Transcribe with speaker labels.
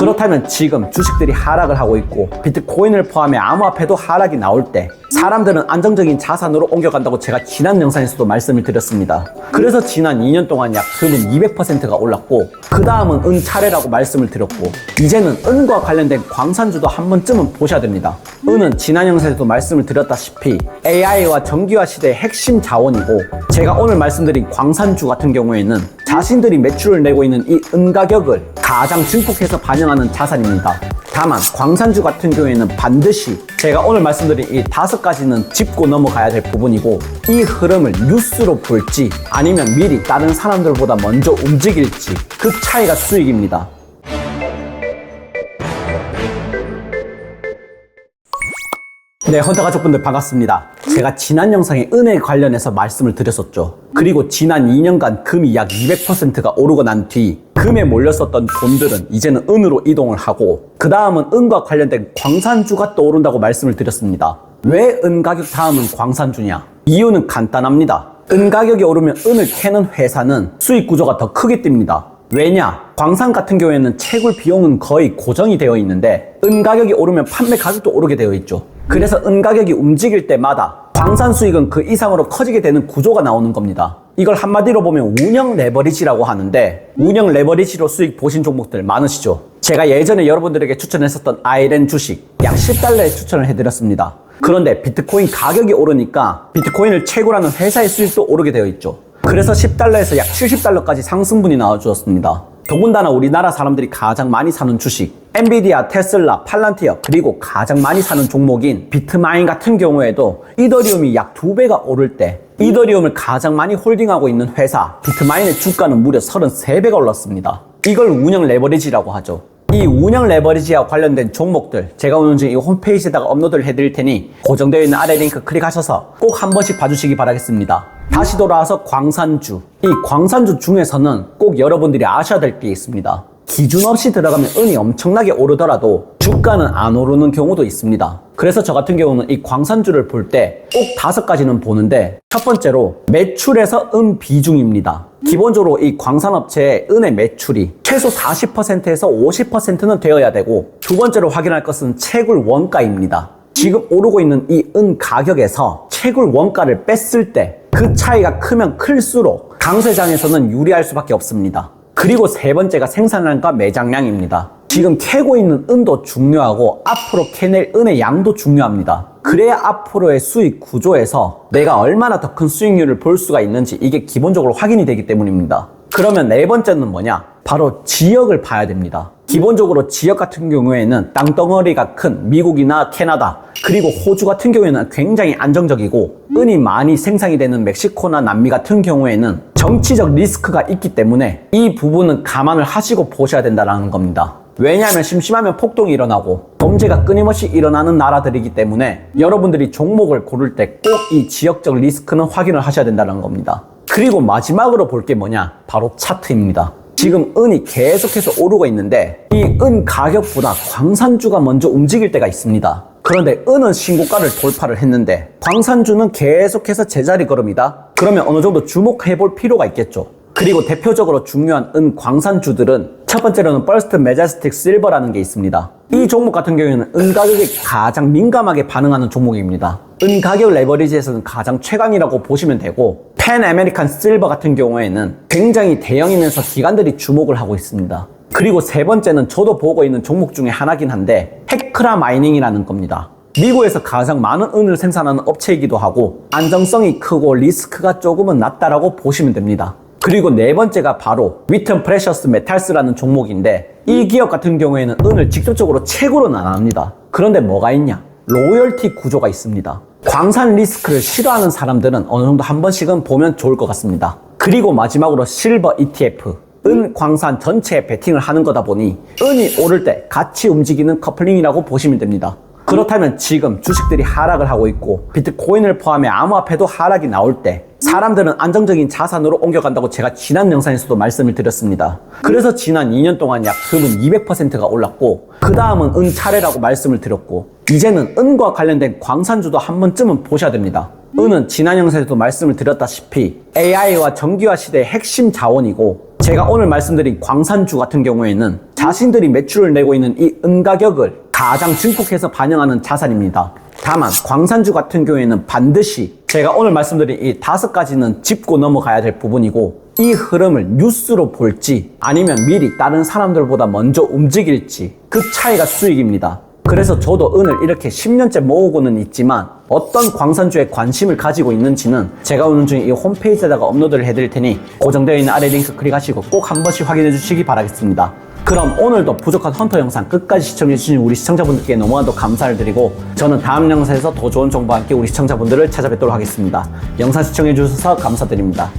Speaker 1: 그렇다면 지금 주식들이 하락을 하고 있고 비트코인을 포함해 암호화폐도 하락이 나올 때 사람들은 안정적인 자산으로 옮겨간다고 제가 지난 영상에서도 말씀을 드렸습니다. 그래서 지난 2년 동안 약 금은 200%가 올랐고 그 다음은 은 차례라고 말씀을 드렸고 이제는 은과 관련된 광산주도 한 번쯤은 보셔야 됩니다. 은은 지난 영상에서도 말씀을 드렸다시피 AI와 전기화 시대의 핵심 자원이고 제가 오늘 말씀드린 광산주 같은 경우에는 자신들이 매출을 내고 있는 이 은 가격을 가장 증폭해서 반영하는 자산입니다. 다만 광산주 같은 경우에는 반드시 제가 오늘 말씀드린 이 5가지는 짚고 넘어가야 될 부분이고 이 흐름을 뉴스로 볼지 아니면 미리 다른 사람들보다 먼저 움직일지 그 차이가 수익입니다. 네, 헌터 가족분들 반갑습니다. 제가 지난 영상에 은에 관련해서 말씀을 드렸었죠. 그리고 지난 2년간 금이 약 200%가 오르고 난 뒤 금에 몰렸었던 돈들은 이제는 은으로 이동을 하고 그 다음은 은과 관련된 광산주가 떠오른다고 말씀을 드렸습니다. 왜 은 가격 다음은 광산주냐? 이유는 간단합니다. 은 가격이 오르면 은을 캐는 회사는 수익 구조가 더 크게 뜹니다. 왜냐? 광산 같은 경우에는 채굴 비용은 거의 고정이 되어 있는데 은 가격이 오르면 판매 가격도 오르게 되어 있죠. 그래서 은 가격이 움직일 때마다 광산 수익은 그 이상으로 커지게 되는 구조가 나오는 겁니다. 이걸 한마디로 보면 운영 레버리지라고 하는데 운영 레버리지로 수익 보신 종목들 많으시죠? 제가 예전에 여러분들에게 추천했었던 아이렌 주식 약 10달러에 추천을 해드렸습니다. 그런데 비트코인 가격이 오르니까 비트코인을 채굴하는 회사의 수익도 오르게 되어 있죠. 그래서 10달러에서 약 70달러까지 상승분이 나와주었습니다. 더군다나 우리나라 사람들이 가장 많이 사는 주식 엔비디아, 테슬라, 팔란티어 그리고 가장 많이 사는 종목인 비트마인 같은 경우에도 이더리움이 약 2배가 오를 때 이더리움을 가장 많이 홀딩하고 있는 회사 비트마인의 주가는 무려 33배가 올랐습니다. 이걸 운영 레버리지라고 하죠. 이 운영 레버리지와 관련된 종목들 제가 오늘 이 홈페이지에다가 업로드를 해드릴 테니 고정되어 있는 아래 링크 클릭하셔서 꼭 한 번씩 봐주시기 바라겠습니다. 다시 돌아와서 광산주. 이 광산주 중에서는 꼭 여러분들이 아셔야 될 게 있습니다. 기준 없이 들어가면 은이 엄청나게 오르더라도 주가는 안 오르는 경우도 있습니다. 그래서 저 같은 경우는 이 광산주를 볼 때 꼭 5가지는 보는데 첫 번째로 매출에서 은 비중입니다. 기본적으로 이 광산업체의 은의 매출이 최소 40%에서 50%는 되어야 되고 두 번째로 확인할 것은 채굴 원가입니다. 지금 오르고 있는 이 은 가격에서 채굴 원가를 뺐을 때 그 차이가 크면 클수록 강세장에서는 유리할 수밖에 없습니다. 그리고 세 번째가 생산량과 매장량입니다. 지금 캐고 있는 은도 중요하고 앞으로 캐낼 은의 양도 중요합니다. 그래야 앞으로의 수익 구조에서 내가 얼마나 더 큰 수익률을 볼 수가 있는지 이게 기본적으로 확인이 되기 때문입니다. 그러면 네 번째는 뭐냐? 바로 지역을 봐야 됩니다. 기본적으로 지역 같은 경우에는 땅덩어리가 큰 미국이나 캐나다 그리고 호주 같은 경우에는 굉장히 안정적이고 은이 많이 생산이 되는 멕시코나 남미 같은 경우에는 정치적 리스크가 있기 때문에 이 부분은 감안을 하시고 보셔야 된다는 겁니다. 왜냐하면 심심하면 폭동이 일어나고 범죄가 끊임없이 일어나는 나라들이기 때문에 여러분들이 종목을 고를 때 꼭 이 지역적 리스크는 확인을 하셔야 된다는 겁니다. 그리고 마지막으로 볼 게 뭐냐? 바로 차트입니다. 지금 은이 계속해서 오르고 있는데 이 은 가격보다 광산주가 먼저 움직일 때가 있습니다. 그런데 은은 신고가를 돌파를 했는데 광산주는 계속해서 제자리 걸음이다? 그러면 어느 정도 주목해 볼 필요가 있겠죠. 그리고 대표적으로 중요한 은 광산주들은 첫 번째로는 퍼스트 메제스틱 실버라는 게 있습니다. 이 종목 같은 경우에는 은 가격에 가장 민감하게 반응하는 종목입니다. 은 가격 레버리지에서는 가장 최강이라고 보시면 되고 팬 아메리칸 실버 같은 경우에는 굉장히 대형이면서 기관들이 주목을 하고 있습니다. 그리고 세 번째는 저도 보고 있는 종목 중에 하나긴 한데 헤크라 마이닝이라는 겁니다. 미국에서 가장 많은 은을 생산하는 업체이기도 하고 안정성이 크고 리스크가 조금은 낮다라고 보시면 됩니다. 그리고 네 번째가 바로 위튼 프레셔스 메탈스라는 종목인데 이 기업 같은 경우에는 은을 직접적으로 채굴은 안 합니다. 그런데 뭐가 있냐? 로열티 구조가 있습니다. 광산 리스크를 싫어하는 사람들은 어느 정도 한 번씩은 보면 좋을 것 같습니다. 그리고 마지막으로 실버 ETF 은 광산 전체에 베팅을 하는 거다 보니 은이 오를 때 같이 움직이는 커플링이라고 보시면 됩니다. 그렇다면 지금 주식들이 하락을 하고 있고 비트코인을 포함해 암호화폐도 하락이 나올 때 사람들은 안정적인 자산으로 옮겨간다고 제가 지난 영상에서도 말씀을 드렸습니다. 그래서 지난 2년 동안 약 금은 200%가 올랐고 그 다음은 은 차례라고 말씀을 드렸고 이제는 은과 관련된 광산주도 한 번쯤은 보셔야 됩니다. 은은 지난 영상에서도 말씀을 드렸다시피 AI와 전기화 시대의 핵심 자원이고 제가 오늘 말씀드린 광산주 같은 경우에는 자신들이 매출을 내고 있는 이 은가격을 가장 증폭해서 반영하는 자산입니다. 다만 광산주 같은 경우에는 반드시 제가 오늘 말씀드린 이 5가지는 짚고 넘어가야 될 부분이고, 이 흐름을 뉴스로 볼지 아니면 미리 다른 사람들보다 먼저 움직일지 그 차이가 수익입니다. 그래서 저도 은을 이렇게 10년째 모으고는 있지만 어떤 광산주에 관심을 가지고 있는지는 제가 오늘 중에 이 홈페이지에다가 업로드를 해드릴 테니 고정되어 있는 아래 링크 클릭하시고 꼭 한 번씩 확인해 주시기 바라겠습니다. 그럼 오늘도 부족한 헌터 영상 끝까지 시청해주신 우리 시청자분들께 너무나도 감사를 드리고, 저는 다음 영상에서 더 좋은 정보와 함께 우리 시청자분들을 찾아뵙도록 하겠습니다. 영상 시청해주셔서 감사드립니다.